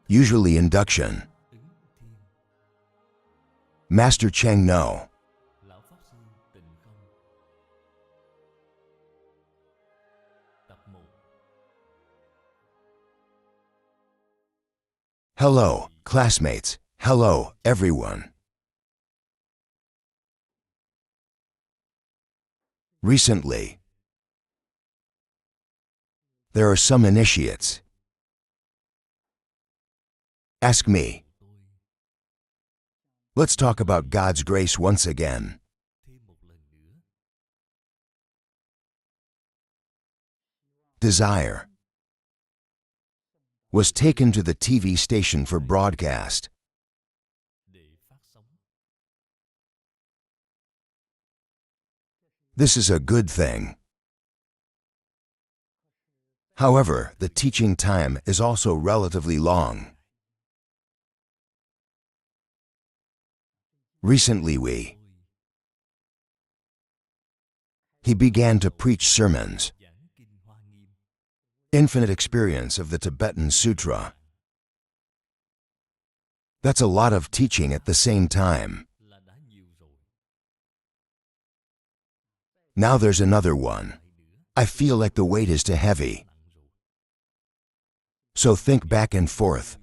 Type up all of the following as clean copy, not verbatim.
usually induction. Master Cheng No. Lão Pháp Sư Tịnh Không. Tập 1. Hello, classmates. Hello, everyone. Recently, there are some initiates. Ask me. Let's talk about God's grace once again. Thêm một lần nữa. Desire was taken to the TV station for broadcast. Để phát sóng. This is a good thing. However, the teaching time is also relatively long. Recently he began to preach sermons. Giảng kinh Hoa Nghiêm. Infinite experience of the Tibetan Sutra. That's a lot of teaching at the same time. Là đã nhiều rồi. Now there's another one. Lại nữa. I feel like the weight is too heavy. Nặng rồi. So think back and forth.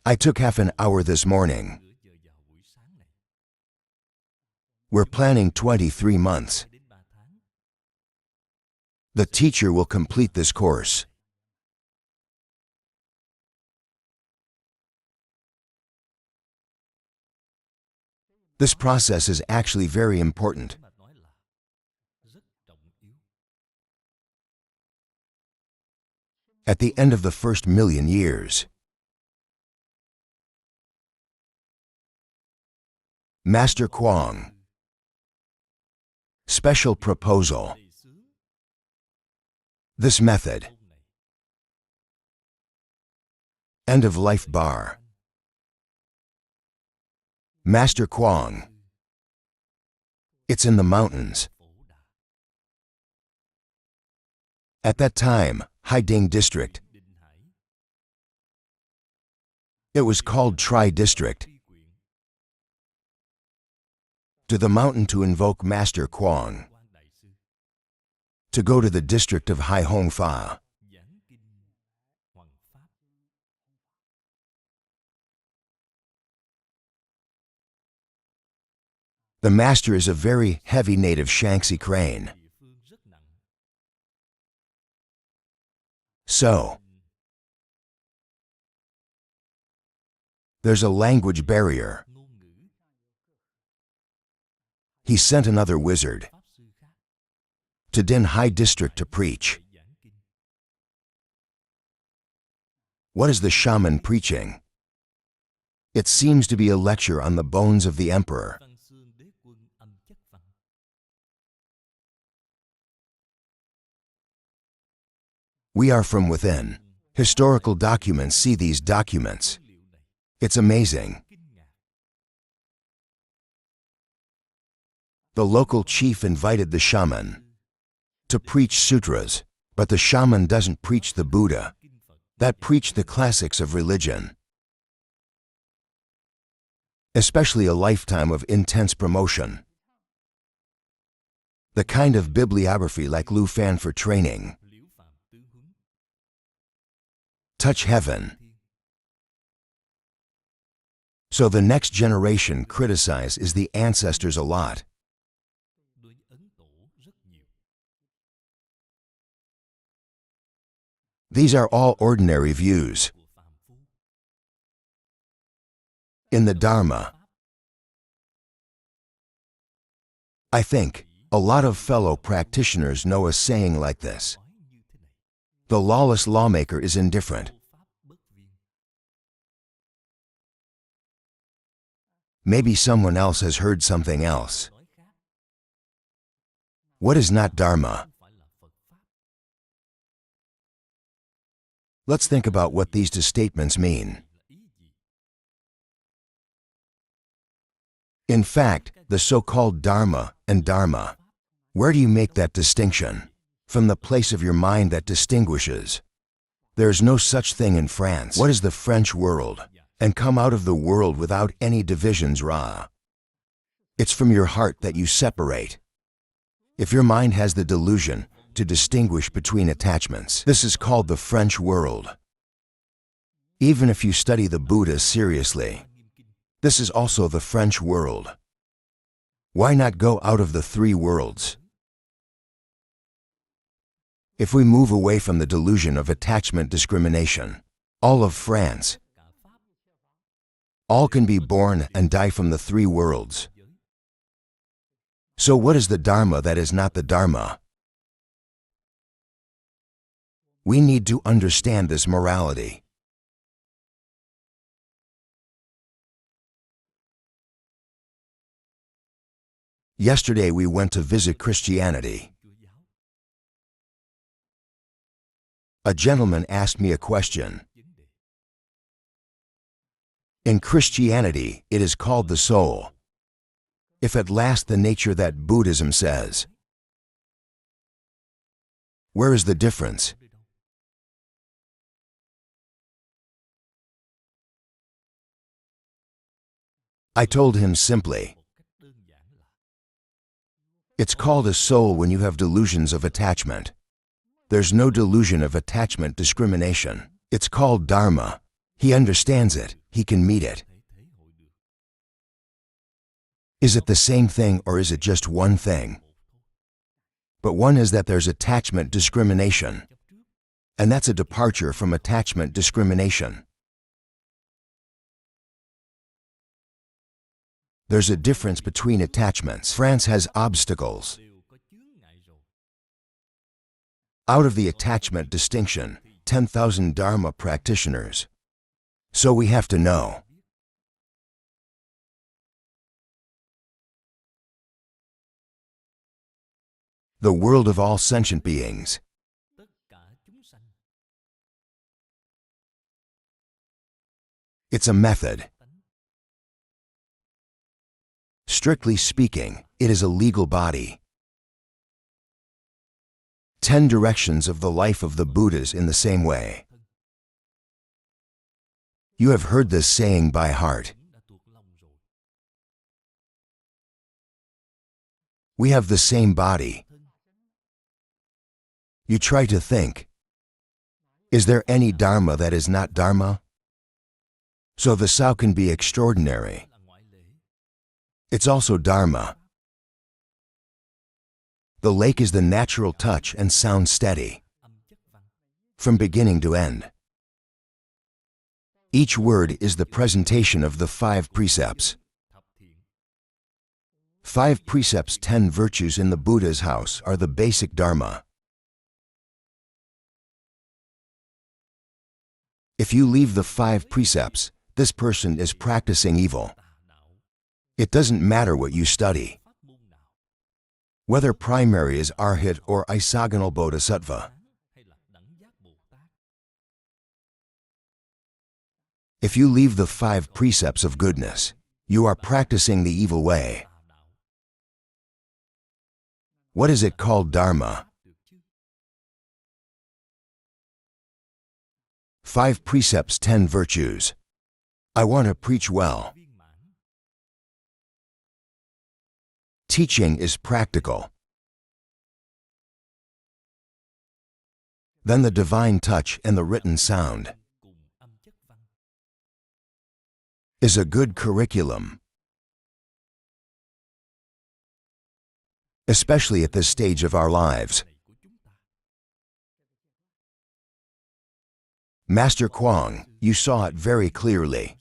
I took half an hour this morning. Nửa giờ vào buổi sáng này. We're planning 23 months. Đến 3 tháng. The teacher will complete this course. This process is actually very important. Mà nói là rất trọng yếu. At the end of the first million years, Master Kuang, special proposal. Đề xướng This method, câu này. end of life bar. Master Kuang, it's in the mountains. Phổ Đà. At that time, Haiding District. Định Hải. It was called Tri District. Tri Quyện. To the mountain to invoke Master Kuang. Quan Đại Sư. To go to the district of Hai Hong Fa. Giảng kinh Hoằng Pháp. The master is a very heavy native Shanxi crane. Địa phương rất nặng. So, there's a language barrier. Ngôn ngữ. He sent another wizard Pháp sư khác. to Din Hai District to preach. Để giảng kinh. What is the shaman preaching? It seems to be a lecture on the bones of the emperor. Văn xương đế quân âm chất văn. We are from within. Historical documents see these documents. Tư liệu này. It's amazing. Kinh ngạc. The local chief invited the shaman to preach sutras, but the shaman doesn't preach the Buddha. Kinh Phật. That preach the classics of religion. Especially a lifetime of intense promotion. The kind of bibliography like Lu Fan for training. Liễu Phạm tứ huấn. Touch heaven. Thiên. So the next generation criticizes the ancestors a lot. Đối Ấn Tổ rất nhiều. These are all ordinary views. Của phàm phu. In the Dharma, Pháp. I think a lot of fellow practitioners know a saying like this. Nói như thế này. The lawless lawmaker is indifferent. Vô pháp bất viên. Maybe someone else has heard something else. Nói khác. What is not Dharma? Không phải là Phật Pháp. Let's think about what these two statements mean. Là ý gì? In fact, the so-called Dharma and Dharma, where do you make that distinction? From the place of your mind that distinguishes. There's no such thing in France. What is the French world? And come out of the world without any divisions, Ra. It's from your heart that you separate. If your mind has the delusion to distinguish between attachments, this is called the French world. Even if you study the Buddha seriously, this is also the French world. Why not go out of the three worlds? If we move away from the delusion of attachment discrimination, all of France, all can be born and die from the three worlds. So what is the Dharma that is not the Dharma? We need to understand this morality. Yesterday we went to visit Christianity. A gentleman asked me a question. In Christianity, it is called the soul. If at last the nature that Buddhism says, where is the difference? I told him simply, it's called a soul when you have delusions of attachment. There's no delusion of attachment discrimination. It's called Dharma. He understands it. He can meet it. Is it the same thing or is it just one thing? But one is that there's attachment discrimination. And that's a departure from attachment discrimination. There's a difference between attachments. France has obstacles. Out of the attachment distinction, 10,000 Dharma practitioners. So we have to know. The world of all sentient beings. It's a method. Strictly speaking, it is a legal body. 10 directions of the life of the Buddhas in the same way. You have heard this saying by heart. We have the same body. You try to think, is there any Dharma that is not Dharma? So the sow can be extraordinary. It's also Dharma. The lake is the natural touch and sound steady, from beginning to end. Each word is the presentation of the 5 precepts. 5 precepts, 10 virtues in the Buddha's house are the basic Dharma. If you leave the 5 precepts, this person is practicing evil. It doesn't matter what you study. Whether primary is Arhat or Isagonal Bodhisattva. If you leave the 5 precepts of goodness, you are practicing the evil way. What is it called Dharma? 5 precepts, 10 virtues. I want to preach well. Teaching is practical. Then the divine touch and the written sound is a good curriculum. Especially at this stage of our lives. Master Kuang, you saw it very clearly.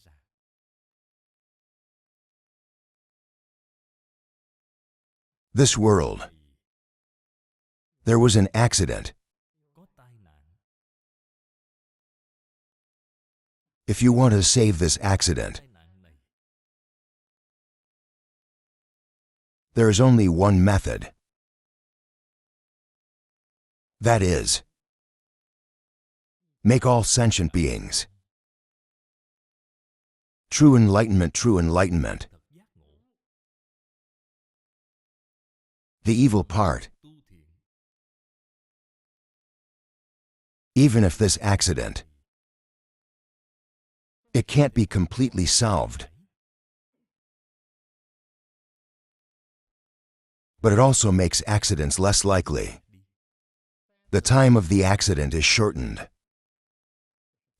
This world, there was an accident. If you want to save this accident, there is only one method. That is, make all sentient beings. True enlightenment, true enlightenment. The evil part. Even if this accident, it can't be completely solved. But it also makes accidents less likely. The time of the accident is shortened.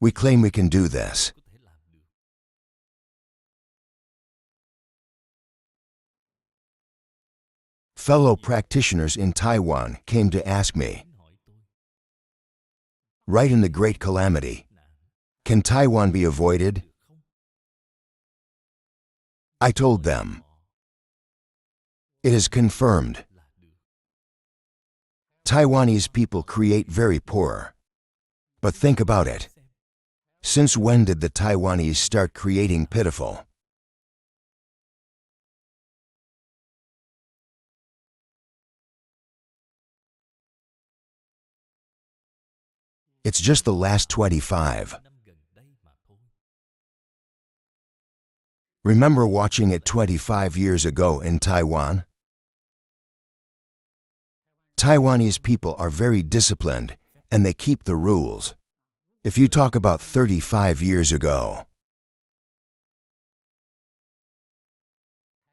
We claim we can do this. có thể làm được. Fellow practitioners in Taiwan came to ask me, Đến hỏi tôi, right in the Great Calamity, nạn can Taiwan be avoided? được không? I told them, Họ it is confirmed. là được. Taiwanese people create very poor. But think about it. Since when did the Taiwanese start creating pitiful? It's just the last 25. Năm gần đây mà thôi. Remember watching it 25 years ago in Taiwan? Taiwanese people are very disciplined and they keep the rules. If you talk about 35 years ago,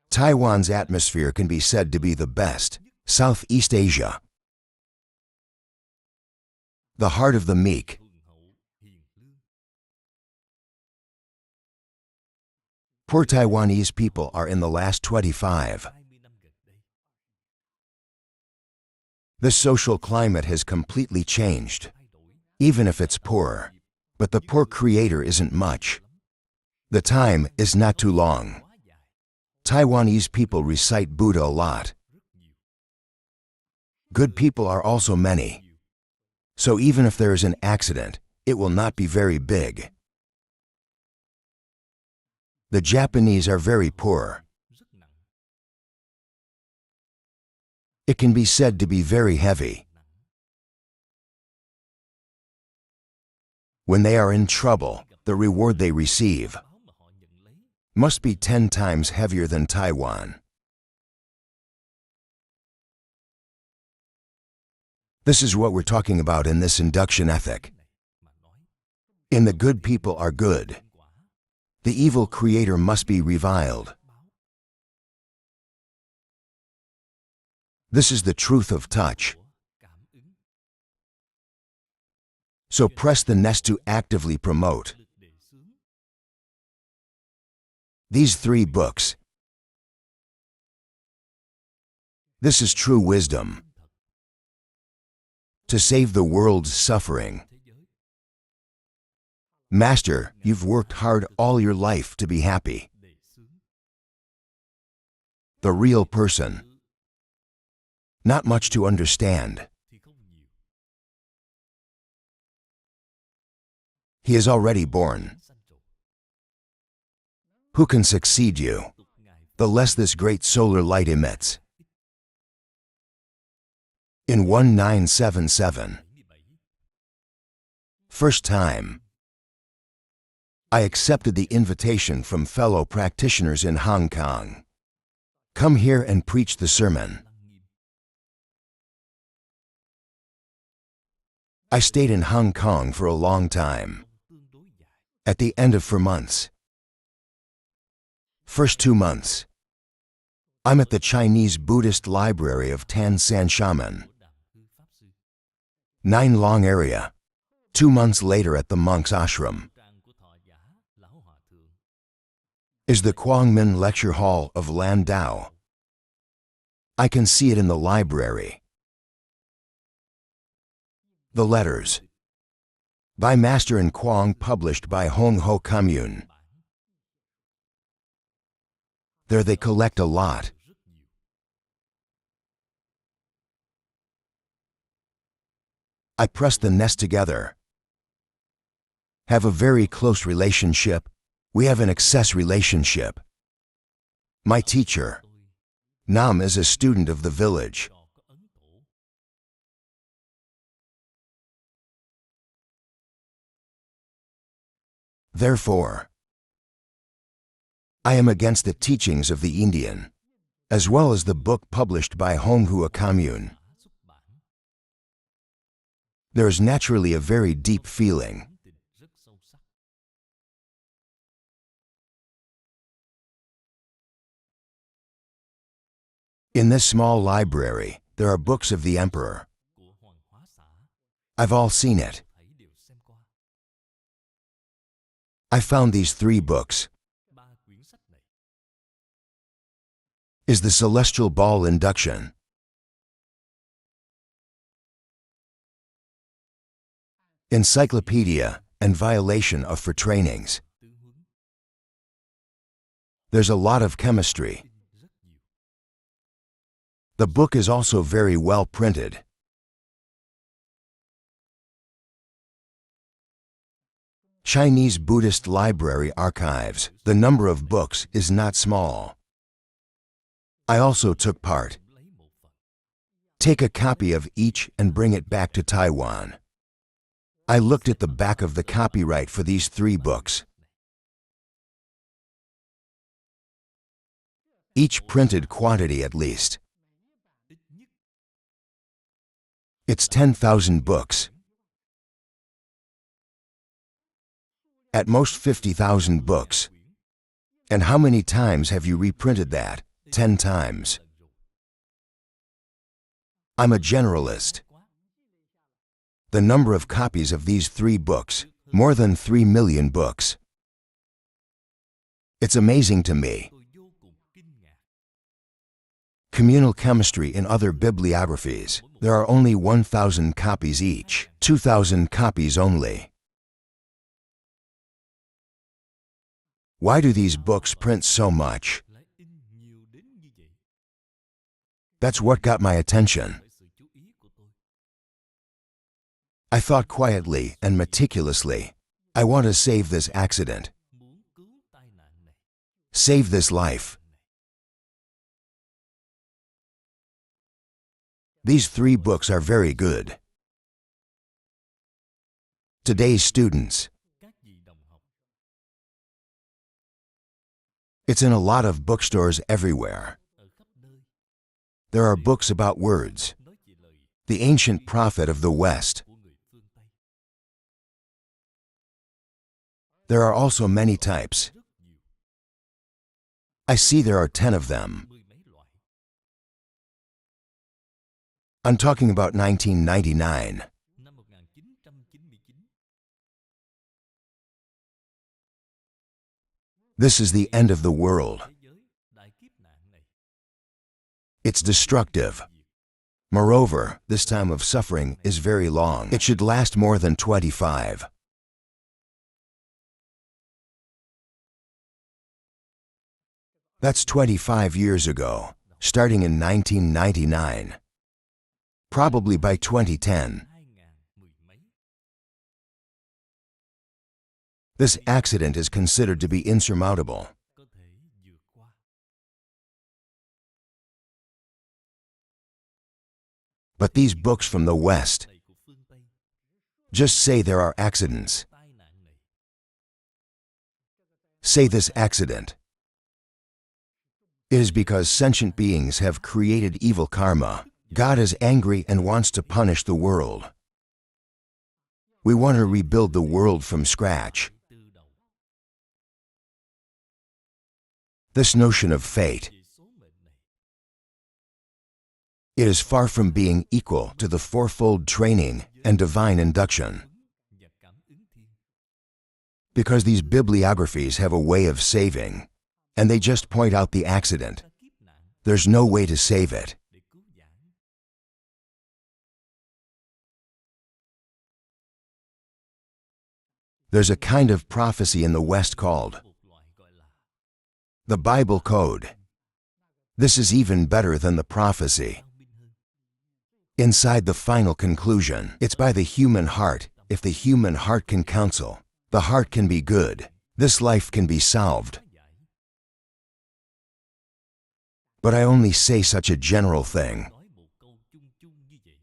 Taiwan's atmosphere can be said to be the best. Southeast Asia, the heart of the meek. Thuần hậu, hiền lương. Poor Taiwanese people are in the last 25. 20 năm gần đây, The social climate has completely changed, thay đổi. even if it's poor. But the poor creator isn't much. The time is not too long. Quá dài, Taiwanese people recite Buddha a lot. rất nhiều. Good people are also many. So even if there is an accident, it will not be very big. The Japanese are very poor. Rất nặng, It can be said to be very heavy. nặng. When they are in trouble, the reward they receive Báo mà họ nhận lấy must be 10 times heavier than Taiwan. This is what we're talking about in this induction ethic. này mà nói. In the good people are good. Nhân quả, The evil creator must be reviled. báo, This is the truth of touch. của, cảm ứng, So press the nest to actively promote. lực đề xướng. These 3 books. This is true wisdom. Chân thật, To save the world's suffering. thế giới, Master, you've worked hard all your life to be happy. đề xướng. The real person. Sự Not much to understand. thì không nhiều. He is already born. Đã sanh rồi. Who can succeed you? Tục ngài The less this great solar light emits. In 1977, 77, first time, I accepted the invitation from fellow practitioners in Hong Kong. Come here and preach the sermon. lăng nghiêm. I stayed in Hong Kong for a long time, Tương đối dài. at the end of 4 months. First 2 months, I'm at the Chinese Buddhist library of Tan San Shaman, Của Đàm Hư Pháp Sư. 9 Long area. 2 months later at the monk's ashram Trang của thọ giả, lão hòa thượng. is the Quang Minh Lecture Hall of Landau. I can see it in the library. The letters by Master and Quang published by Hong Ho Commune. Bản There they collect a lot. rất nhiều. I press the nest together. Have a very close relationship. We have an excess relationship. My teacher, Tôi Nam, is a student of the village. trò có ấn tổ. Therefore, I am against the teachings of the Indian, as well as the book published by Hong Ho Commune. Đã xuất bản. There is naturally a very deep feeling. Cảm tình rất sâu sắc. In this small library, there are books of the emperor. Của Hoàng Hóa xã, I've all seen it. thảy đều xem qua. I found these 3 books. 3 quyển sách này Is the Celestial Ball Induction, Encyclopedia and Violation of for Trainings. tư huấn There's a lot of chemistry. tin rất nhiều. The book is also very well printed. Chinese Buddhist Library Archives. The number of books is not small. I also took part. Lấy một phần, Take a copy of each and bring it back to Taiwan. I looked at the back of the copyright for these 3 books. Each printed quantity at least. ít nhất It's 10,000 books. At most 50,000 books. quyển. And how many times have you reprinted that? 10 times. Lần rồi, I'm a generalist. quá. The number of copies of these 3 books, more than 3 million books. It's amazing to me. Tôi vô cùng kinh ngạc. Communal chemistry in other bibliographies. There are only 1,000 copies each, 2,000 copies only. Why do these books print so much? Lại in nhiều đến như vậy. That's what got my attention. Phải sự chú ý của tôi. I thought quietly and meticulously. I want to save this accident. Muốn cứu tai nạn này. Save this life. These 3 books are very good. Today's students. Các vị đồng học, It's in a lot of bookstores everywhere. ở khắp nơi, There are books about words. nói về lời The ancient prophet of the West. của người phương Tây. There are also many types. Rất nhiều, I see there are 10 of them. 10 mấy loại. I'm talking about 1999. Năm 1999, This is the end of the world. thế giới đại kiếp nạn này. It's destructive. Moreover, this time of suffering is very long. It should last more than 25. That's 25 years ago, starting in 1999. Probably by 2010. 2010 mấy. This accident is considered to be insurmountable. Có thể vượt qua. But these books from the West Thầy của phương Tây, just say there are accidents. tai nạn này. Say this accident. It is because sentient beings have created evil karma. God is angry and wants to punish the world. We want to rebuild the world from scratch. Từ đầu, This notion of fate, về số mệnh này, it is far from being equal to the fourfold training and divine induction. và cảm ứng thiên. Because these bibliographies have a way of saving, and they just point out the accident. Ta kiếp nạn There's no way to save it. để cứu vãn. There's a kind of prophecy in the West called Một loại gọi là the Bible Code. This is even better than the prophecy. cao minh hơn. Inside the final conclusion, it's by the human heart. If the human heart can counsel, the heart can be good. This life can be solved. Hóa giải, But I only say such a general thing. nói một câu chung chung như vậy.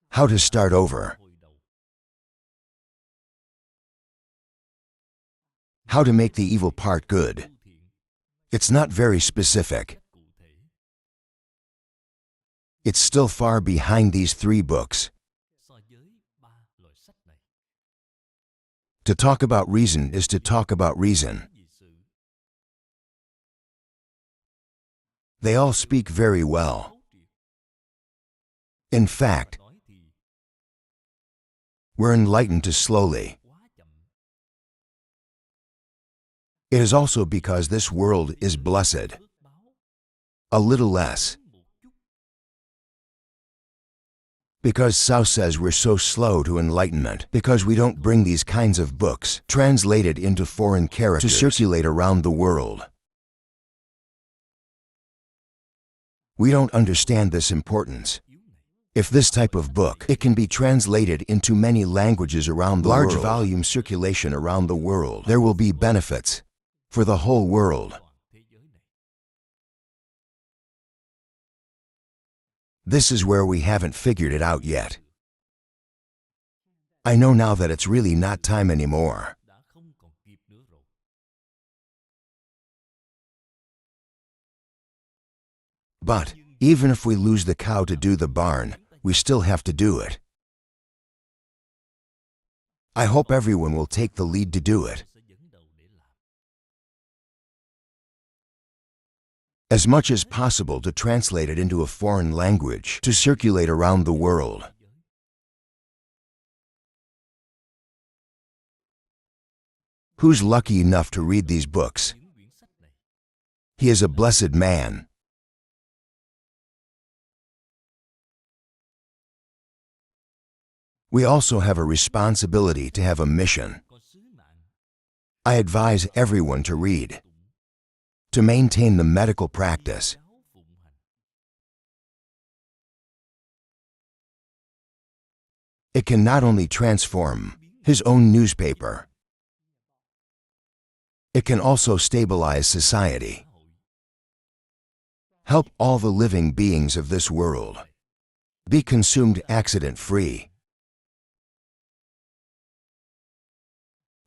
How to start over. Hồi đầu, How to make the evil part good. tu thiện, It's not very specific. cách cụ thể. It's still far behind these 3 books. So với To talk about reason is to talk about reason. vì sự. They all speak very well. Thấu triệt. In fact, Nói thì we're enlightened too slowly. quá chậm. It is also because this world is blessed. Phước báo A little less. một chút. Because Sao says we're so slow to enlightenment, because we don't bring these kinds of books, translated into foreign characters, to circulate around the world. We don't understand this importance. Yếu này. If this type of book, it can be translated into many languages around the world, large volume circulation around the world, there will be benefits for the whole world. Toàn thế giới này. This is where we haven't figured it out yet. I know now that it's really not time anymore. Đã không còn kịp nữa rồi. But even if we lose the cow to do the barn, we still have to do it. I hope everyone will take the lead to do it. Sẽ dẫn đầu để làm. As much as possible to translate it into a foreign language, to circulate around the world. Thế giới. Who's lucky enough to read these books? Những quyển sách này. He is a blessed man. We also have a responsibility to have a mission. Có sứ mạng. I advise everyone to read, to maintain the medical practice. Giáo phụng hành. It can not only transform his own newspaper, it can also stabilize society, Xã hội. help all the living beings of this world, be consumed accident-free.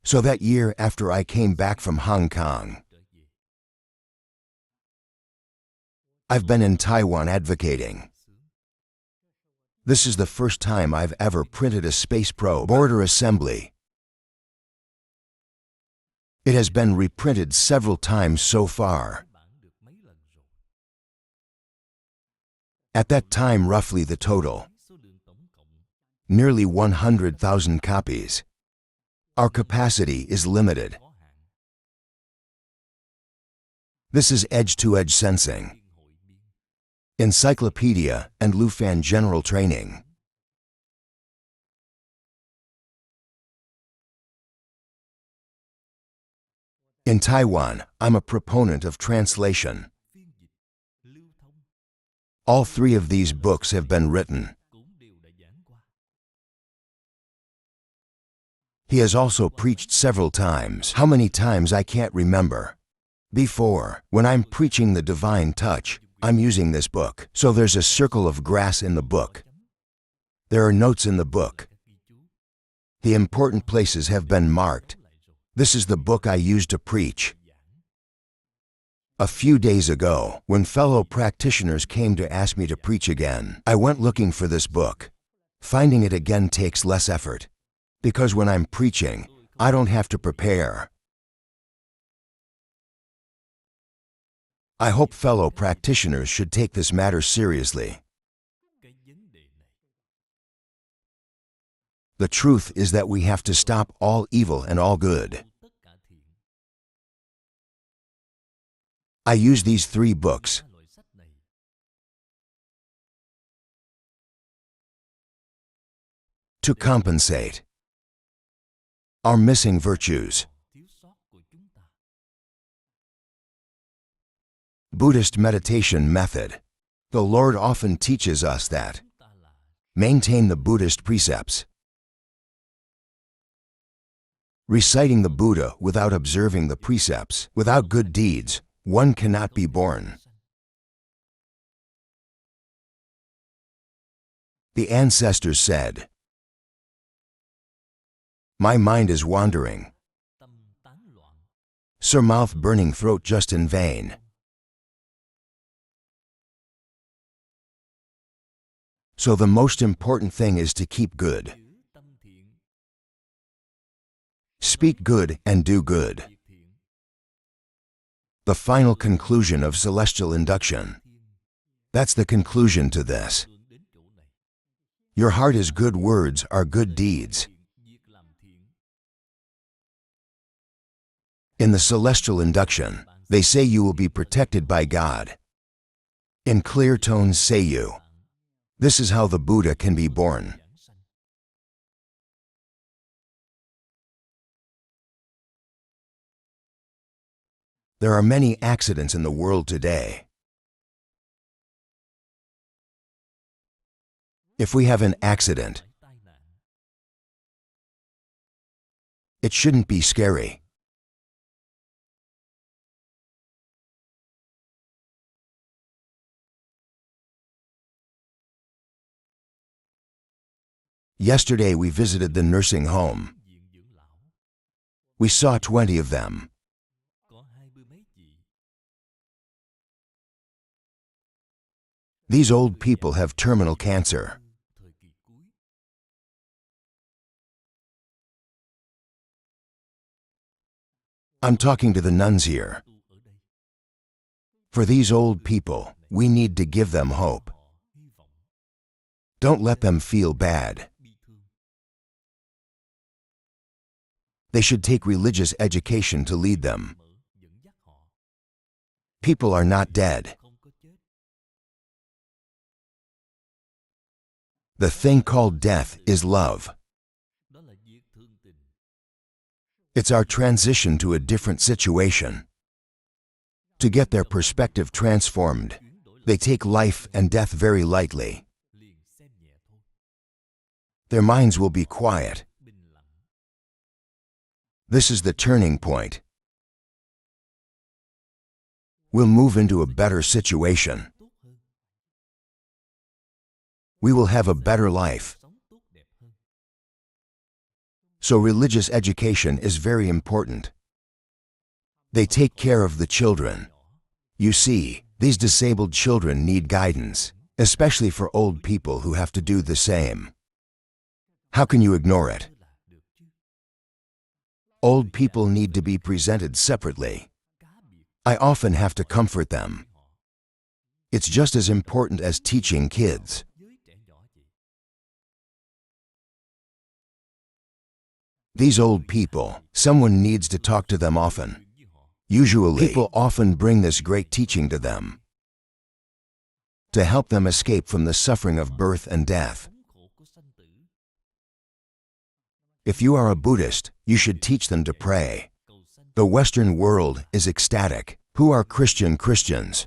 So that year after I came back from Hong Kong, Trở về. I've been in Taiwan advocating. Sướng. This is the first time I've ever printed a space probe border assembly. It has been reprinted several times so far. Bản được mấy lần rồi. At that time, roughly the total, Số lượng tổng cộng nearly 100,000 copies. Our capacity is limited. có hạn. This is edge-to-edge sensing, Biên hội biên. encyclopedia, and Lufan general training. In Taiwan, I'm a proponent of translation. Phiên dịch. Lưu thông. All three of these books have been written. Cũng đều đã giảng qua. He has also preached several times. How many times I can't remember. Before, when I'm preaching the divine touch, I'm using this book. So there's a circle of grass in the book. There are notes in the book. Các ghi chú. The important places have been marked. Lại rồi. This is the book I used to preach. Giảng. A few days ago, when fellow practitioners came to ask me to preach again, I went looking for this book. Finding it again takes less effort. Because when I'm preaching, I don't have to prepare. I hope fellow practitioners should take this matter seriously. Cái vấn đề này. The truth is that we have to stop all evil and all good. Tất cả thiện. I use these three books Ba loại sách này. to compensate our missing virtues. Thiếu sót của chúng ta. Buddhist meditation method. The Lord often teaches us that. Chúng ta là. Maintain the Buddhist precepts. Reciting the Buddha without observing the precepts, without good deeds, one cannot be born. The ancestors said, "My mind is wandering, Tâm tán loạn. so mouth burning throat just in vain." So the most important thing is to keep good Giữ tâm thiện. Speak good and do good. The final conclusion of celestial induction. That's the conclusion to this. Your heart is good words are good deeds. In the celestial induction, they say you will be protected by God. In clear tones say you. This is how the Buddha can be born. There are many accidents in the world today. If we have an accident, it shouldn't be scary. Yesterday we visited the nursing home. We saw 20 of them. These old people have terminal cancer. I'm talking to the nuns here. For these old people, we need to give them hope. Don't let them feel bad. They should take religious education to lead them. People are not dead. The thing called death is love. It's our transition to a different situation. To get their perspective transformed, they take life and death very lightly. Their minds will be quiet. This is the turning point. We'll move into a better situation. We will have a better life. So religious education is very important. They take care of the children. You see, these disabled children need guidance, especially for old people who have to do the same. How can you ignore it? Old people need to be presented separately. I often have to comfort them. It's just as important as teaching kids. These old people, someone needs to talk to them often. Usually, people often bring this great teaching to them to help them escape from the suffering of birth and death. If you are a Buddhist, you should teach them to pray. The Western world is ecstatic. Who are Christians?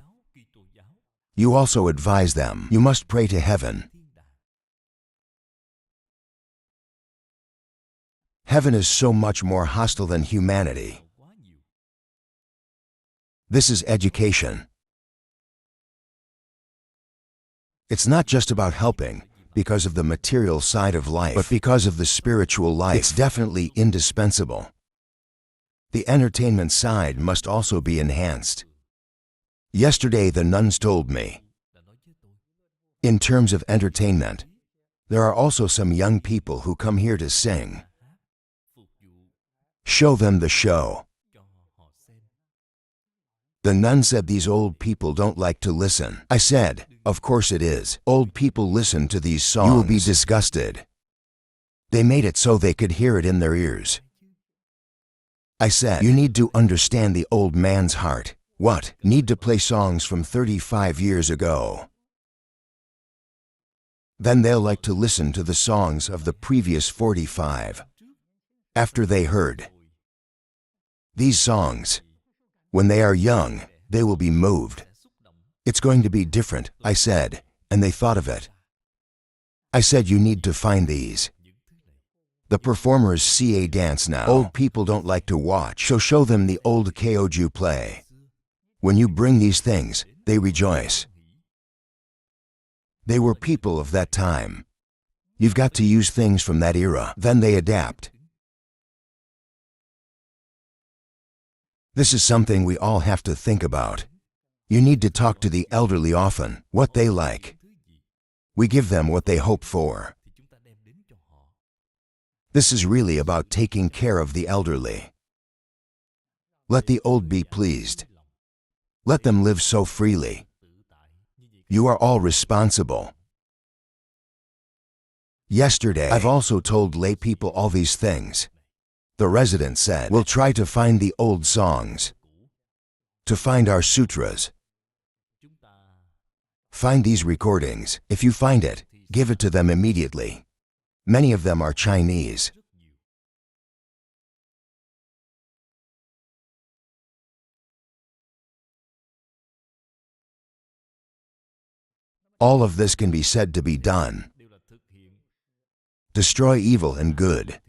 You also advise them, you must pray to heaven. Heaven is so much more hostile than humanity. This is education. It's not just about helping because of the material side of life, but because of the spiritual life. It's definitely indispensable. The entertainment side must also be enhanced. Yesterday the nuns told me, in terms of entertainment, there are also some young people who come here to sing. Show them the show. The nun said these old people don't like to listen. I said, of course it is. Old people listen to these songs. You will be disgusted. They made it so they could hear it in their ears. I said, you need to understand the old man's heart. What? Need to play songs from 35 years ago. Then they'll like to listen to the songs of the previous 45. After they heard these songs, when they are young, they will be moved. It's going to be different, I said, and they thought of it. I said you need to find these. The performers see a dance now. Old people don't like to watch, so show them the old Kyoju play. When you bring these things, they rejoice. They were people of that time. You've got to use things from that era, then they adapt. This is something we all have to think about. You need to talk to the elderly often, what they like. We give them what they hope for. This is really about taking care of the elderly. Let the old be pleased. Let them live so freely. You are all responsible. Yesterday, I've also told lay people all these things. The resident said, "We'll try to find the old songs, to find our sutras. Find these recordings. If you find it, give it to them immediately. Many of them are Chinese." All of this can be said to be done. Destroy evil and good.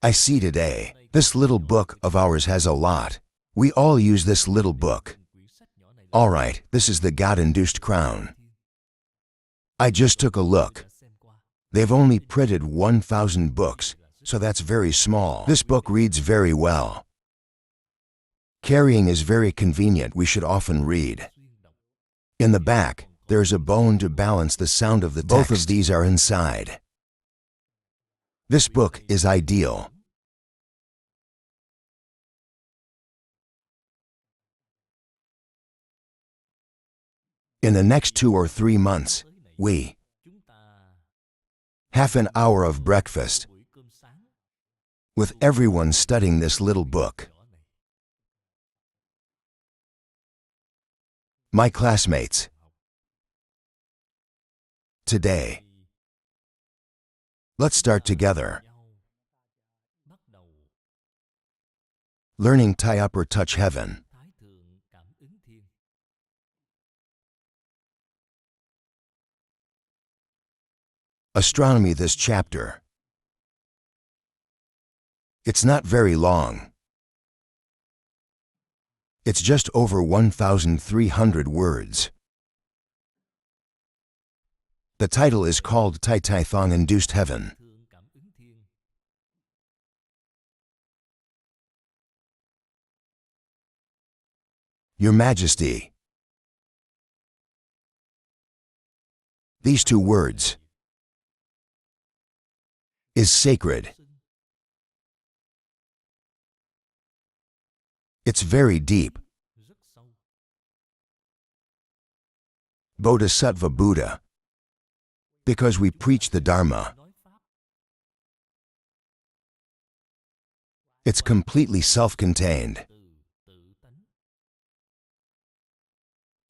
I see today, this little book of ours has a lot. We all use this little book. All right, this is the God-induced crown. I just took a look. They've only printed 1,000 books, so that's very small. This book reads very well. Carrying is very convenient. We should often read. In the back, there's a bone to balance the sound of the text. Both of these are inside. This book is ideal. In the next 2 or 3 months, we half an hour of breakfast with everyone studying this little book. My classmates, today, let's start together. Learning tie up or touch heaven. Astronomy this chapter. It's not very long. It's just over 1,300 words. The title is called Tai Tai Thong Induced Heaven. Your Majesty. These 2 words is sacred. It's very deep. Bodhisattva Buddha. Because we preach the Dharma. It's completely self-contained.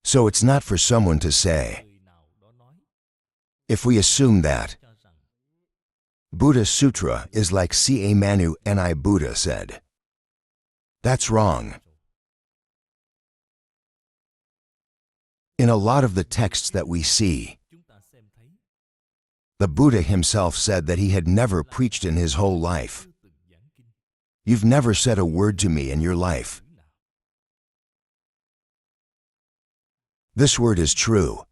So it's not for someone to say. If we assume that Buddha Sutra is like Ca Manu Ni Buddha said, that's wrong. In a lot of the texts that we see, the Buddha himself said that he had never preached in his whole life. You've never said a word to me in your life. This word is true.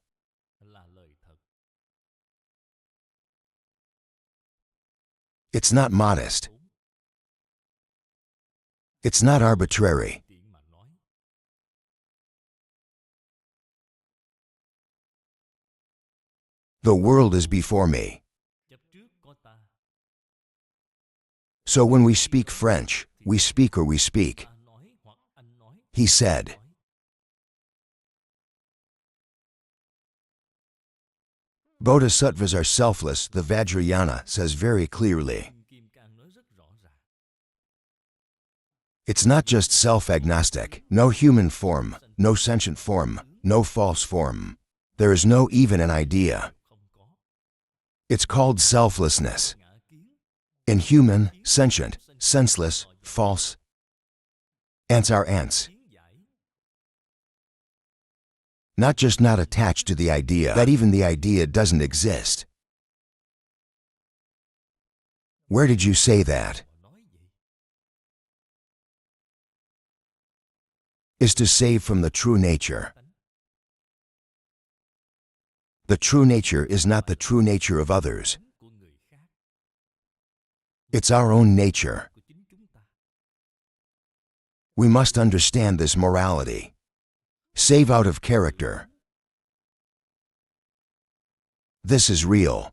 It's not modest. It's not arbitrary. The world is before me. So when we speak French, we speak or we speak. He said, Bodhisattvas are selfless, the Vajrayana says very clearly. It's not just self-agnostic, no human form, no sentient form, no false form. There is no even an idea. It's called selflessness. Inhuman, sentient, senseless, false. Ants are ants. Not just not attached to the idea, that even the idea doesn't exist. Where did you say that? Is to save from the true nature. The true nature is not the true nature of others. It's our own nature. We must understand this morality. Save out of character. This is real.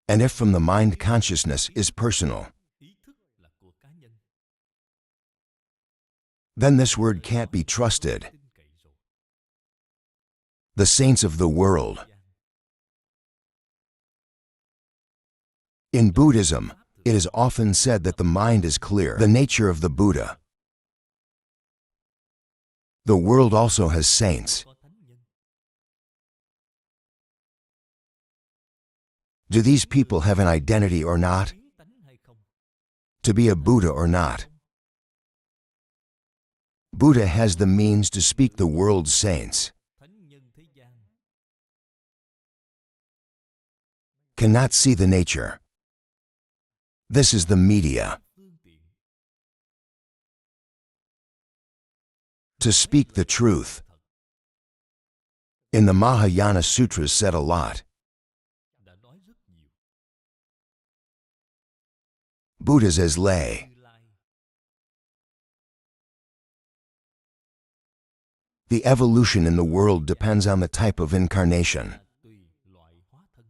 And if from the mind consciousness is personal, ý thức là của cá nhân, then this word can't be trusted. tin cậy rồi. The saints of the world. In Buddhism, it is often said that the mind is clear, the nature of the Buddha. The world also has saints. Có thánh nhân, Do these people have an identity or not? kiến tánh hay không? To be a Buddha or not? Buddha has the means to speak the world's saints. Thánh nhân thế gian Cannot see the nature. This is the media. phương tiện To speak the truth. In the Mahayana Sutras said a lot. đã nói rất nhiều. Buddhas as lay. Như Lai, The evolution in the world depends on the type of incarnation. là tùy loại hóa thân.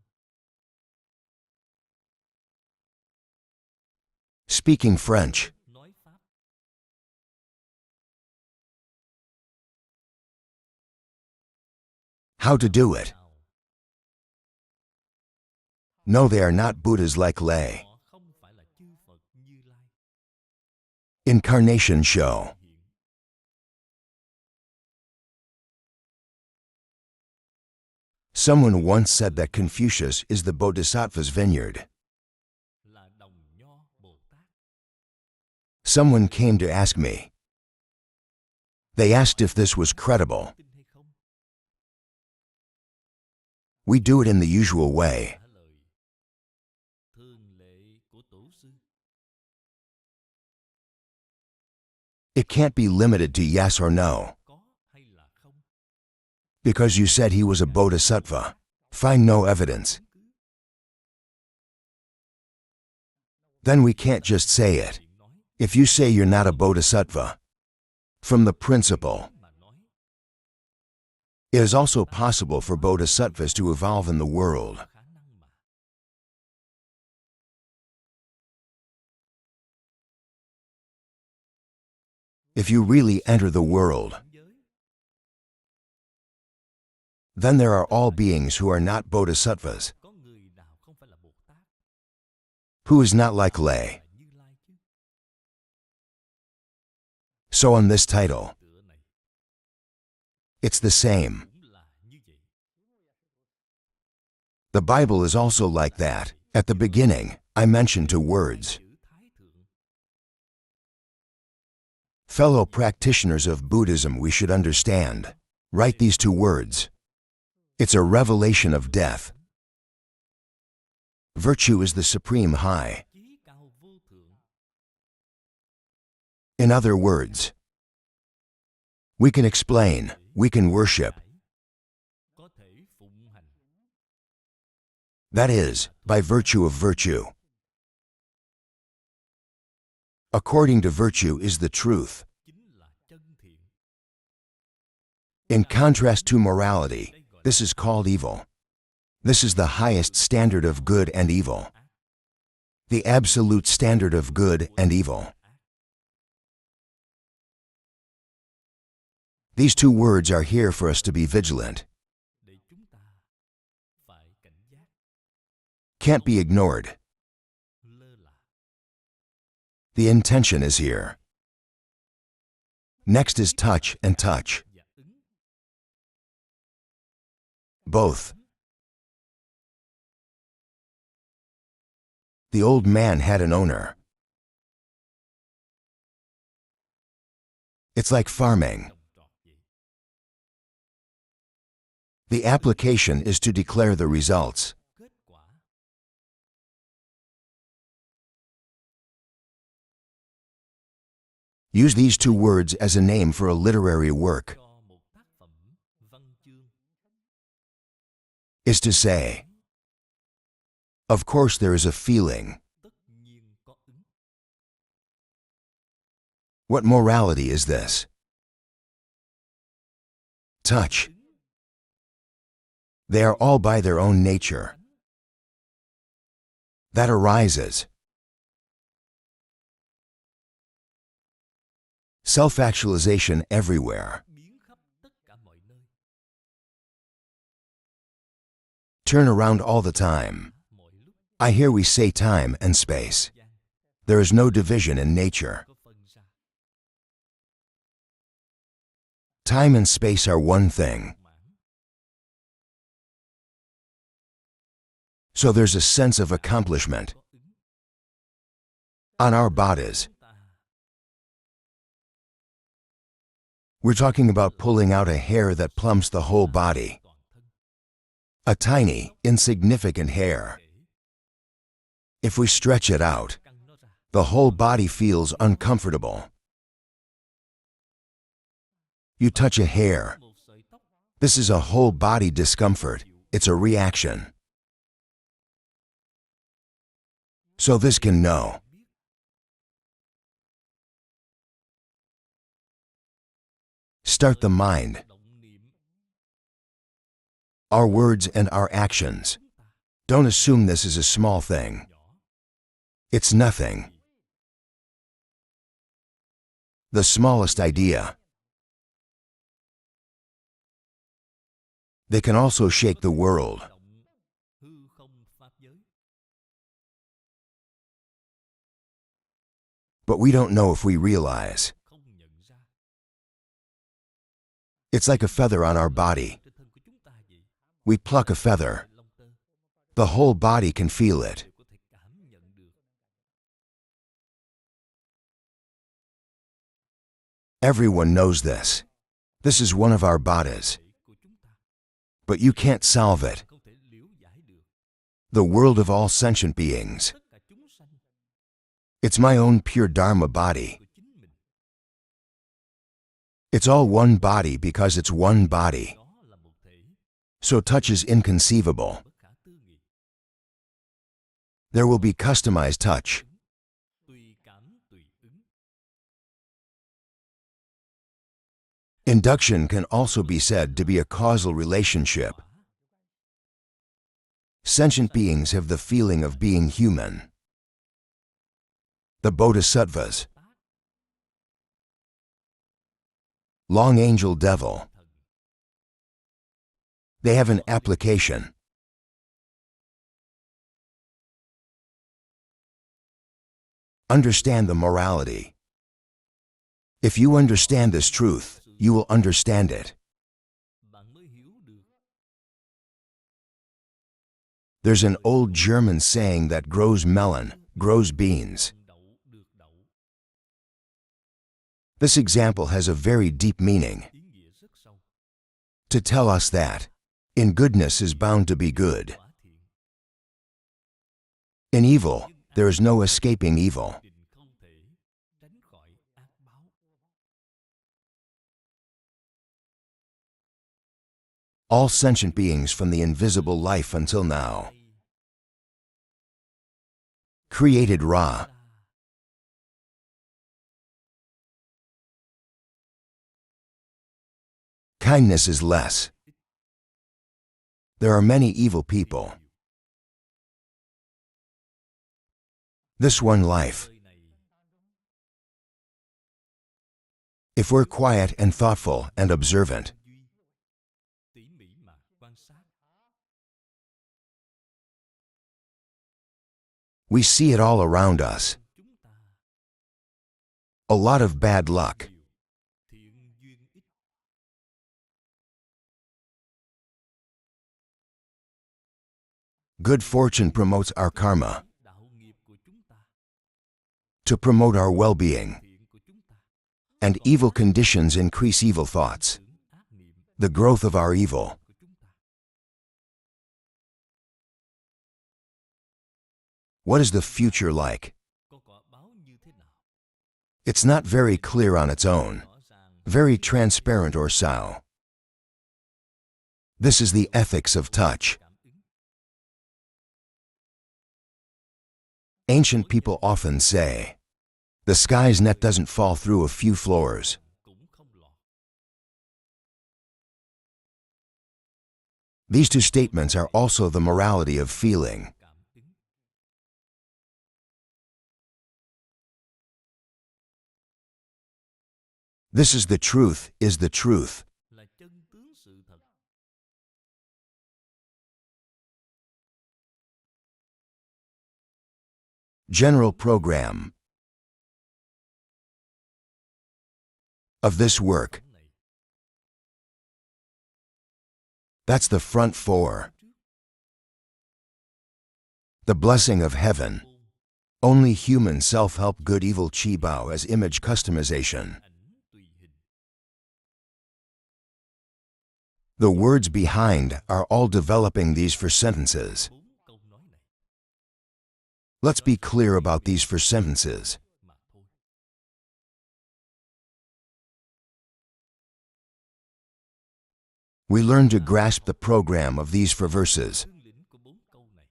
Speaking French, Nói pháp, how to do it? nào No, they are not Buddhas like lay. họ không phải là chư Phật Như Lai. Incarnation show. Hiện Someone once said that Confucius is the Bodhisattva's vineyard. là đồng nho Bồ Tát. Someone came to ask me. They asked if this was credible. Tin hay không? We do it in the usual way. Trả lời thường lệ của tổ sư. It can't be limited to yes or no. Có hay là không? Because you said he was a bodhisattva. Find no evidence. Then we can't just say it. Tiện nói If you say you're not a bodhisattva, from the principle, mà nói it is also possible for bodhisattvas to evolve in the world. khả năng mà. If you really enter the world, Cảnh giới then there are all beings who are not bodhisattvas, có người nào không phải là Bồ Tát, who is not like lay. là Như Lai chứ. So on this title, Tựa này it's the same. cũng là như vậy. The Bible is also like that. At the beginning, I mentioned two words. Chữ Thái thượng Fellow practitioners of Buddhism, we should understand. Write these two words. It's a revelation of death. Virtue is the supreme high. chí cao vô thượng. In other words, we can explain, we can worship. Có thể phụng hành, That is, by virtue of virtue. According to virtue is the truth. chính là chân thiện. In contrast to morality, this is called evil. This is the highest standard of good and evil. The absolute standard of good and evil. These two words are here for us to be vigilant. Để chúng ta phải cảnh giác, Can't be ignored. lơ là. The intention is here. Next is touch and touch. Và ứng Both. The old man had an owner. It's like farming. trồng trọt vậy. The application is to declare the results. Kết quả Use these two words as a name for a literary work, cho một tác phẩm văn chương. is to say, of course there is a feeling. Tất nhiên có ứng. What morality is this? Touch. Ứng They are all by their own nature. That arises. Self-actualization everywhere. biến khắp tất cả mọi nơi, Turn around all the time. mọi lúc, I hear we say time and space. gian, There is no division in nature. có phân ra, Time and space are one thing. mãn, So there's a sense of accomplishment có ứng, on our bodies. chúng ta, We're talking about pulling out a hair that plumps the whole body. toàn thân, A tiny, insignificant hair. kể, If we stretch it out, căng nó ra, the whole body feels uncomfortable. You touch a hair. một sợi tóc, This is a whole body discomfort. It's a reaction. So this can know. biết, Start the mind, động niệm, our words and our actions. chúng ta, Don't assume this is a small thing. nhỏ, It's nothing. The smallest idea. They can also shake the world. động, hư không pháp giới, But we don't know if we realize. không nhận ra, It's like a feather on our body. trên thân của chúng ta vậy, We pluck a feather. lông tơ, The whole body can feel it. đều có thể cảm nhận được, Everyone knows this. This is one of our bodies. thể của chúng ta, But you can't solve it. không thể liễu giải được, The world of all sentient beings. tất cả chúng sanh It's my own pure Dharma body. của chính mình, It's all one body because it's one body. đó là một thể, So touch is inconceivable. bất khả tư nghị, There will be customized touch. tùy cảm tùy ứng, Induction can also be said to be a causal relationship. quả, Sentient beings have the feeling of being human. The Bodhisattvas, tác, Long Angel Devil, thần, they have an application. Understand the morality. If you understand this truth, you will understand it. bạn mới hiểu được. There's an old German saying that grows melon, grows beans. Trồng đậu được đậu, This example has a very deep meaning. ý nghĩa rất sâu, To tell us that in goodness is bound to be good. quả thiện, In evil, there is no escaping evil. định không thể tránh khỏi ác báo. All sentient beings from the invisible life until now, Hay created Ra. ta, Kindness is less. There are many evil people. This one life. đời này, If we're quiet and thoughtful and observant, duy, tỉ mỉ mà quan sát, we see it all around us. chúng ta A lot of bad luck. nhiều, thiện duyên ít, Good fortune promotes our karma. đạo nghiệp của chúng ta, To promote our well-being. thiện của chúng ta, And evil conditions increase evil thoughts. tưởng ác niệm The growth of our evil. của chúng ta. What is the future like? Có quả báo như thế nào? It's not very clear on its own. Rõ ràng, Very transparent or so. This is the ethics of touch. cảm ứng, Ancient people often say, the sky's net doesn't fall through a few floors. cũng không lọt. These two statements are also the morality of feeling. cảm ứng This is the truth, is the truth. là chân tướng sự thật. General program of this work. Này That's the front four. The blessing of heaven. ôn Only human self-help good evil chi bao as image customization. ảnh tùy hình. The words behind are all developing these for sentences. 4 câu nói này Let's be clear about these for sentences. mà thôi. We learn to grasp the program of these for verses. Cương lĩnh của 4 câu này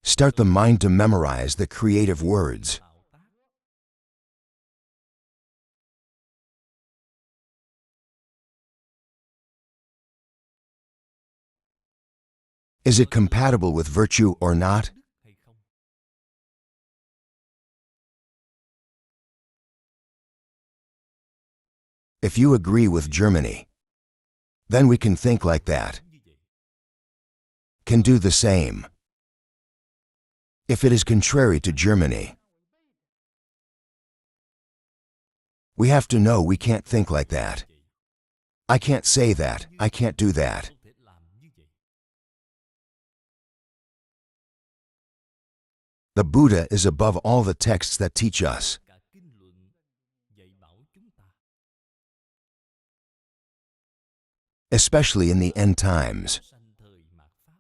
Start the mind to memorize the creative words. tạo tác Is it compatible with virtue or not? đức hay không. If you agree with Germany, then we can think like that, Như vậy can do the same. If it is contrary to Germany, we have to know we can't think like that. I can't say that, I can't do that. không thể làm như vậy. The Buddha is above all the texts that teach us. Cả kinh luận dạy bảo chúng ta, Especially in the end times. sanh thời mạt pháp,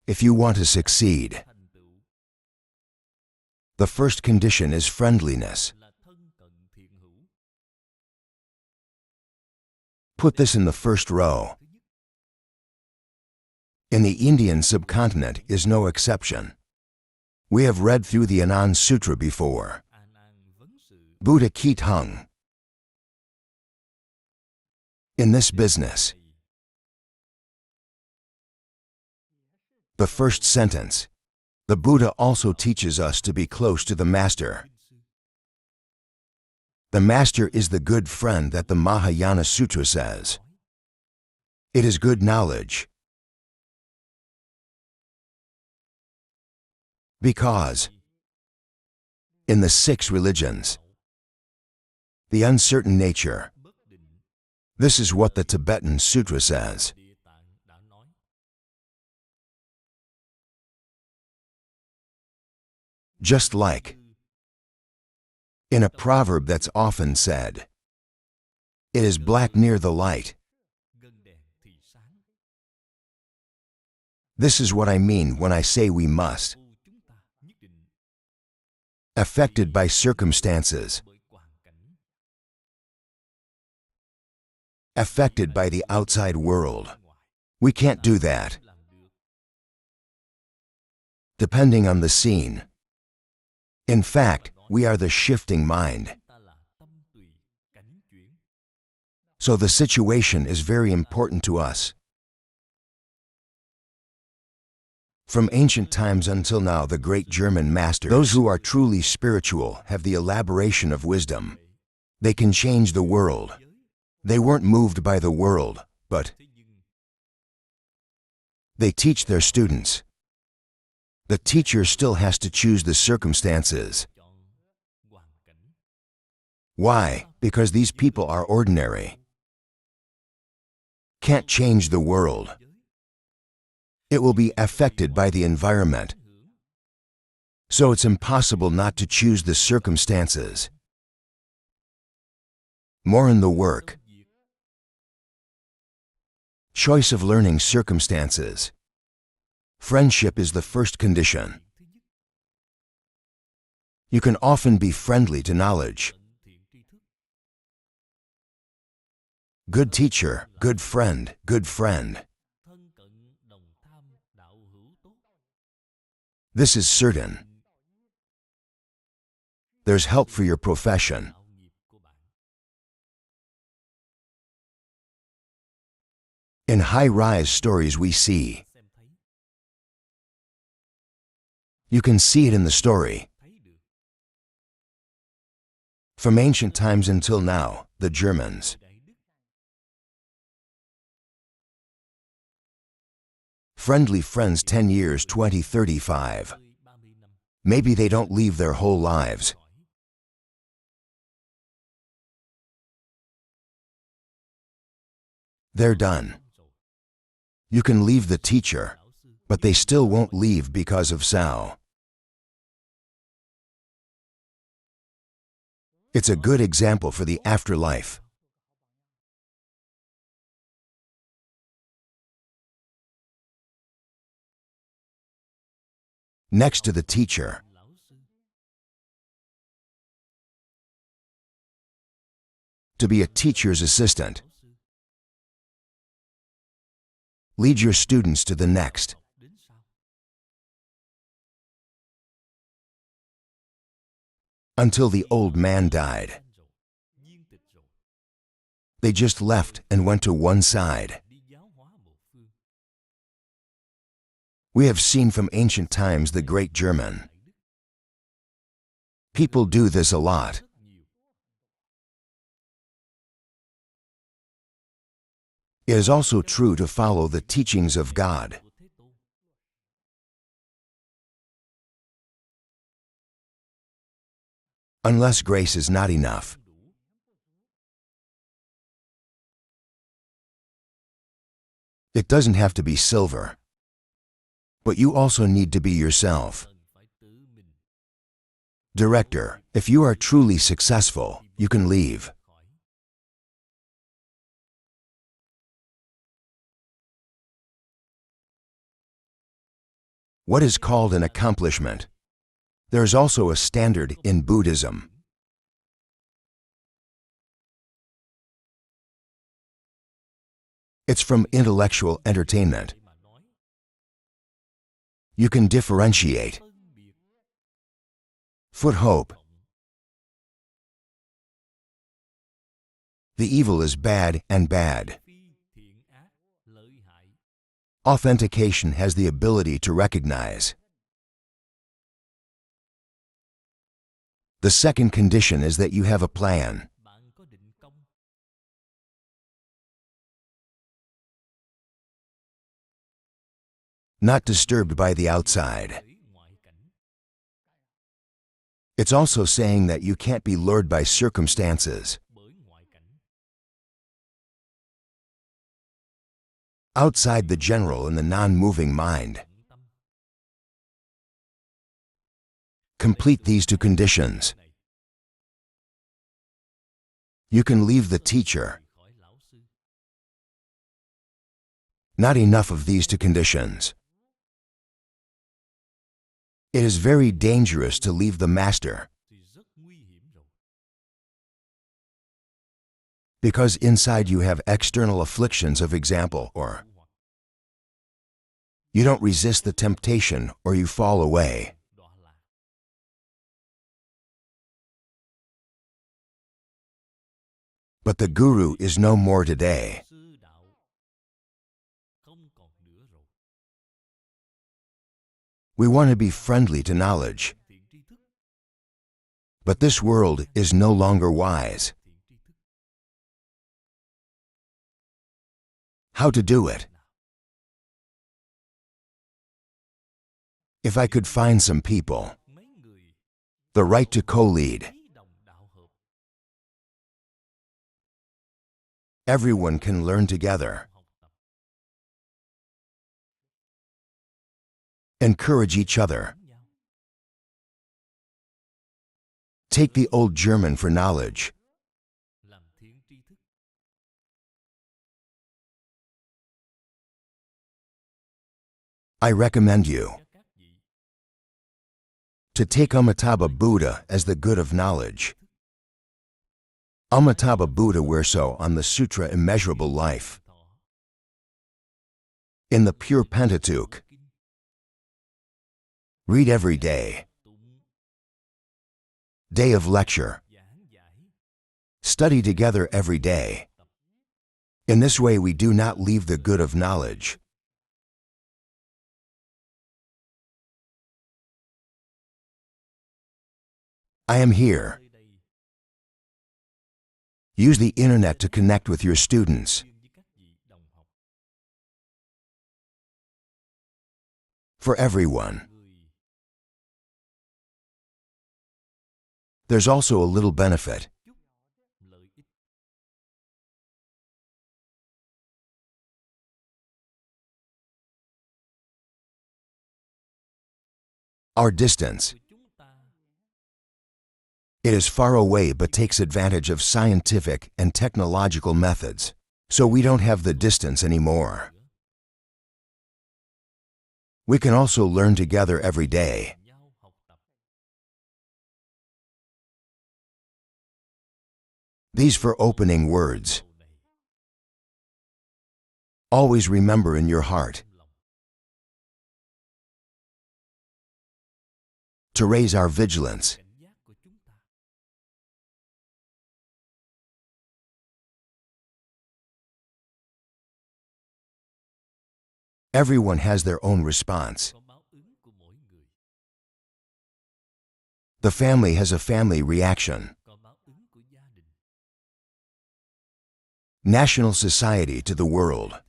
If you want to succeed, thành tựu the first condition is friendliness. là thân cận thiện hữu. Put this in the first row. Thứ nhất, In the Indian subcontinent is no exception. We have read through the Anand Sutra before. A Nan vấn sự Buddha Kit Hung. In this business, này, the first sentence, the Buddha also teaches us to be close to the Master. kinh sư The Master is the good friend that the Mahayana Sutra says. nói It is good knowledge. Because, in the 6 religions, the uncertain nature, bất định. this is what the Tibetan Sutra says. Địa Tạng đã nói Just like, in a proverb that's often said, it is black near the light. gần đèn thì sáng. This is what I mean when I say we must, Ô chúng ta nhất định affected by circumstances, bởi hoàn cảnh, affected by the outside world. bên ngoài We can't do that. không làm được. Depending on the scene. In fact, we are the shifting mind. Ta là tâm tùy cảnh chuyển. So the situation is very important to us. From ancient times until now, the great German masters, those who are truly spiritual, have the elaboration of wisdom. They can change the world. Giới They weren't moved by the world, but thế nhưng they teach their students. The teacher still has to choose the circumstances. chọn hoàn cảnh. Why? Because these people are ordinary. Can't change the world. Giới It will be affected by the environment. ảnh hưởng So it's impossible not to choose the circumstances. More in the work. công việc. Choice of learning circumstances. Friendship is the first condition. Thứ nhất, You can often be friendly to knowledge. tận thiện tri thức. Good teacher, good friend, good friend. Thân cận đồng tham đạo hữu tốt. This is certain. There's help for your profession. Đạo nghiệp của bạn. In high-rise stories we see. xem thấy, You can see it in the story. thấy được. From ancient times until now, the Germans. Đại Đức Friendly friends 10 years, 20, 35. 30 năm Maybe they don't leave their whole lives. khỏi. They're done. Xong rồi, You can leave the teacher, lão sư but they still won't leave because of Sao. It's a good example for the afterlife. Next to the teacher, lão sư to be a teacher's assistant. lão sư Lead your students to the next. đến sau, Until the old man died. xong rồi, viên tịch rồi, They just left and went to one side. đi giáo hóa một phương. We have seen from ancient times the great German. Đại Đức People do this a lot. rất nhiều. It is also true to follow the teachings of God. Của Thế Tôn, Unless grace is not enough. không đủ, It doesn't have to be silver. But you also need to be yourself. cần phải tự mình Director, if you are truly successful, you can leave. khỏi. What is called an accomplishment? There is also a standard in Buddhism. It's from intellectual entertainment. Để mà nói, You can differentiate. phân biệt Foot hope. cộng, The evil is bad and bad. phi thiện ác, lợi hại. Authentication has the ability to recognize. The second condition is that you have a plan. Bạn có định công, Not disturbed by the outside. bởi ngoại cảnh. It's also saying that you can't be lured by circumstances. Bởi ngoại cảnh, Outside the general and the non-moving mind. tận tâm. Complete these two conditions. Này, You can leave the teacher. rời khỏi lão sư. Not enough of these two conditions. It is very dangerous to leave the master, Thì rất nguy hiểm rồi. because inside you have external afflictions of example, or Hoặc you don't resist the temptation or you fall away. đọa lạc. But the guru is no more today. Sư đạo không còn nữa rồi. We want to be friendly to knowledge, Thiện tri thức, but this world is no longer wise. thiện tri thức. How to do it? If I could find some people, Mấy người the right to co-lead, ý đồng đạo hợp, everyone can learn together, học tập, encourage each other. lẫn nhau. Take the old German for knowledge. Làm thiện tri thức. I recommend you Cho các vị to take Amitabha Buddha as the good of knowledge. Amitabha Buddha were so on the Sutra Immeasurable Life. thọ In the pure Pentateuch, kinh, read every day. tụng, Day of lecture. giảng giải, Study together every day. In this way we do not leave the good of knowledge. I am here. Use the internet to connect with your students. For everyone. There's also a little benefit. Our distance. It is far away but takes advantage of scientific and technological methods. So we don't have the distance anymore. We can also learn together every day. These for opening words. Always remember in your heart to raise our vigilance. Everyone has their own response. The family has a family reaction. National society to the world.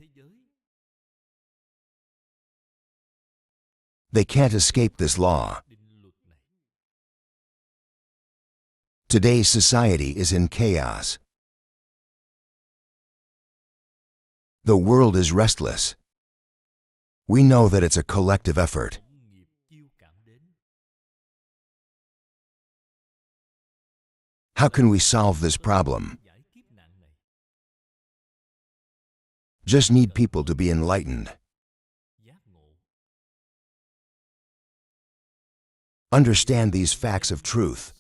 They can't escape this law. Today's society is in chaos. The world is restless. We know that it's a collective effort. How can we solve this problem? Just need people to be enlightened. Understand these facts of truth.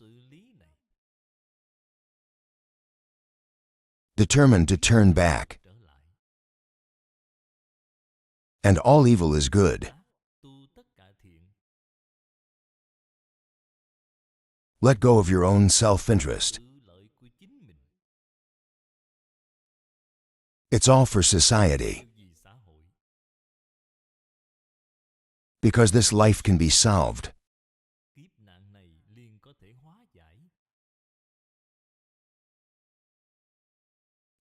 Determined to turn back. And all evil is good. Let go of your own self-interest. It's all for society. Because this life can be solved.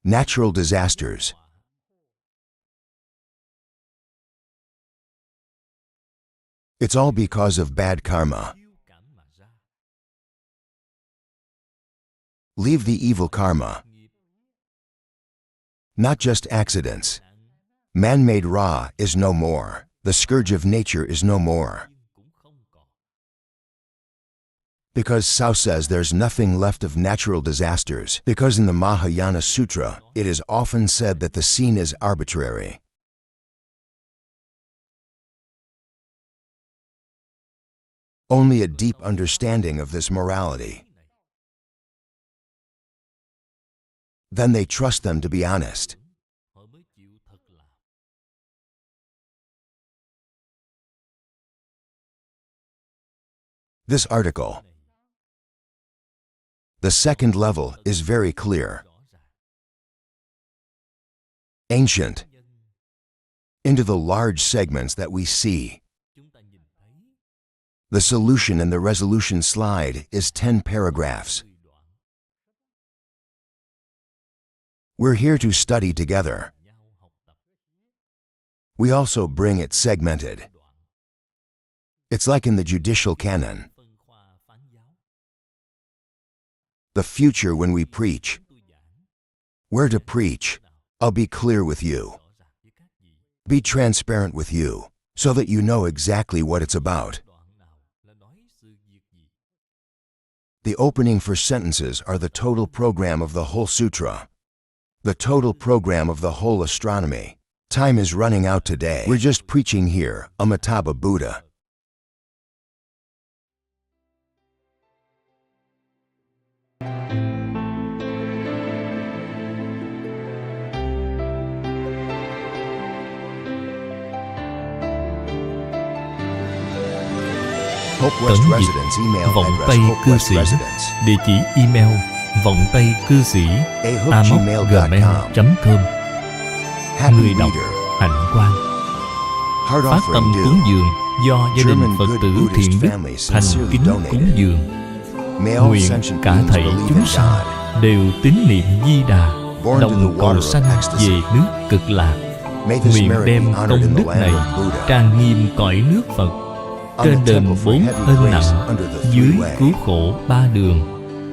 Natural disasters. It's all because of bad karma. Leave the evil karma. Not just accidents. Man-made Ra is no more. The scourge of nature is no more. Because Sao says there's nothing left of natural disasters. Because in the Mahayana Sutra, it is often said that the scene is arbitrary. Only a deep understanding of this morality. Then they trust them to be honest. This article. The second level is very clear. Ancient. Into the large segments that we see. The solution in the resolution slide is 10 paragraphs. We're here to study together. We also bring it segmented. It's like in the judicial canon. The future when we preach. Where to preach. I'll be clear with you. Be transparent with you, so that you know exactly what it's about. The opening for sentences are the total program of the whole sutra. The total program of the whole astronomy. Time is running out today. We're just preaching here, Amitabha Buddha. Hope West Tấn dịch Residence email Vọng address Tây Hope Cư West Sĩ. Residence. Địa chỉ email vọng tây cư sĩ @gmail.com. @gmail.com. Happy người đọc reader. hạnh quan. Heart Phát tâm offering cúng due. dường do gia đình German Phật good tử Buddhist thiện đức family thành sincerely kính donated. cúng dường. May all Nguyện sentient cả beings thảy believe chúng in sanh God. đều tín niệm Di Đà, Born to the đồng water cầu of sanh ecstasy. về nước Cực Lạc. May this Nguyện merit đem be công honored in the đức land này of Buddha. trang nghiêm cõi nước Phật, On trên the đền temple for 4 heavy ơn grace nặng, under the dưới three way. cứu khổ 3 đường.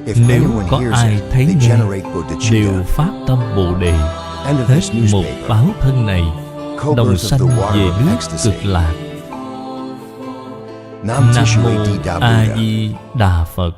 If Nếu anyone có hears ai it, thấy they nghe, generate bodhicitta. đều phát tâm Bồ Đề. End of Hết this một newspaper. báo thân này, Co-birth đồng of sanh the water về of nước ecstasy. Cực Lạc. Nam Nam Tishu mô A Di Đà A Buddha. Di Đà Phật.